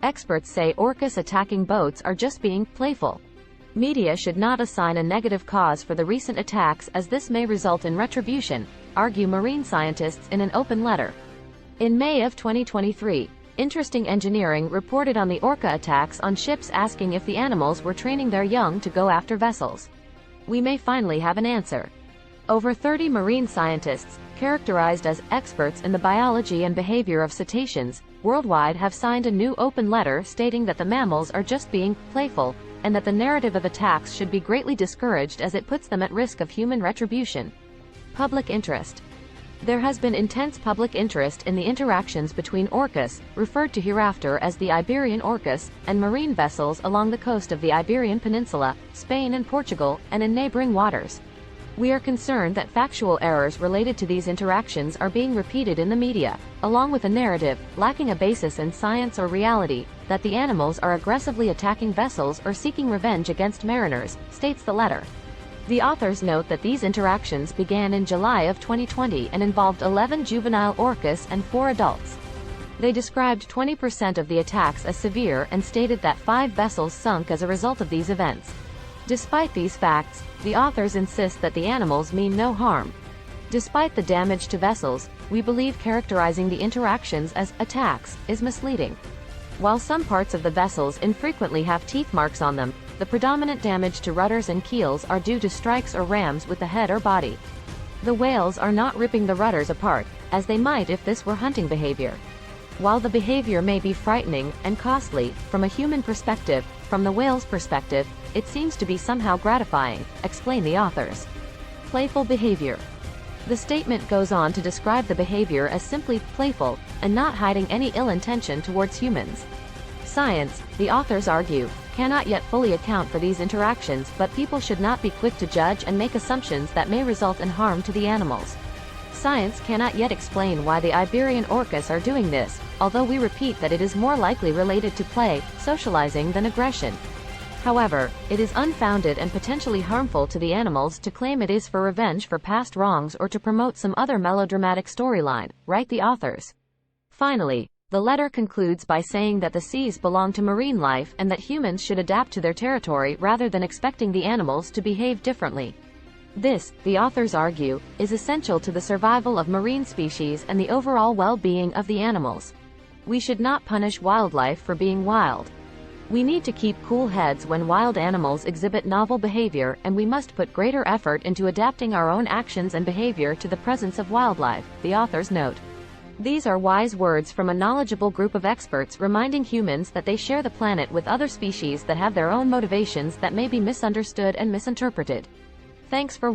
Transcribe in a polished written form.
Experts say orcas attacking boats are just being playful. Media should not assign a negative cause for the recent attacks, as this may result in retribution, argue marine scientists in an open letter. In May of 2023, Interesting Engineering reported on the orca attacks on ships, asking if the animals were training their young to go after vessels. We may finally have an answer. Over 30 marine scientists, characterized as experts in the biology and behavior of cetaceans, worldwide have signed a new open letter stating that the mammals are just being playful, and that the narrative of attacks should be greatly discouraged as it puts them at risk of human retribution. Public interest. There has been intense public interest in the interactions between orcas, referred to hereafter as the Iberian orcas, and marine vessels along the coast of the Iberian Peninsula, Spain and Portugal, and in neighboring waters. We are concerned that factual errors related to these interactions are being repeated in the media, along with a narrative, lacking a basis in science or reality, that the animals are aggressively attacking vessels or seeking revenge against mariners, states the letter. The authors note that these interactions began in July of 2020 and involved 11 juvenile orcas and 4 adults. They described 20% of the attacks as severe and stated that 5 vessels sunk as a result of these events. Despite these facts, the authors insist that the animals mean no harm. Despite the damage to vessels, we believe characterizing the interactions as attacks is misleading. While some parts of the vessels infrequently have teeth marks on them, the predominant damage to rudders and keels are due to strikes or rams with the head or body. The whales are not ripping the rudders apart, as they might if this were hunting behavior. While the behavior may be frightening and costly, from a human perspective, from the whale's perspective, it seems to be somehow gratifying, explain the authors. Playful behavior. The statement goes on to describe the behavior as simply playful, and not hiding any ill intention towards humans. Science, the authors argue, cannot yet fully account for these interactions, but people should not be quick to judge and make assumptions that may result in harm to the animals. Science cannot yet explain why the Iberian orcas are doing this, although we repeat that it is more likely related to play, socializing than aggression. However, it is unfounded and potentially harmful to the animals to claim it is for revenge for past wrongs or to promote some other melodramatic storyline, write the authors. Finally, the letter concludes by saying that the seas belong to marine life and that humans should adapt to their territory rather than expecting the animals to behave differently. This, the authors argue, is essential to the survival of marine species and the overall well-being of the animals. We should not punish wildlife for being wild. We need to keep cool heads when wild animals exhibit novel behavior, and we must put greater effort into adapting our own actions and behavior to the presence of wildlife, the authors note. These are wise words from a knowledgeable group of experts reminding humans that they share the planet with other species that have their own motivations that may be misunderstood and misinterpreted. Thanks for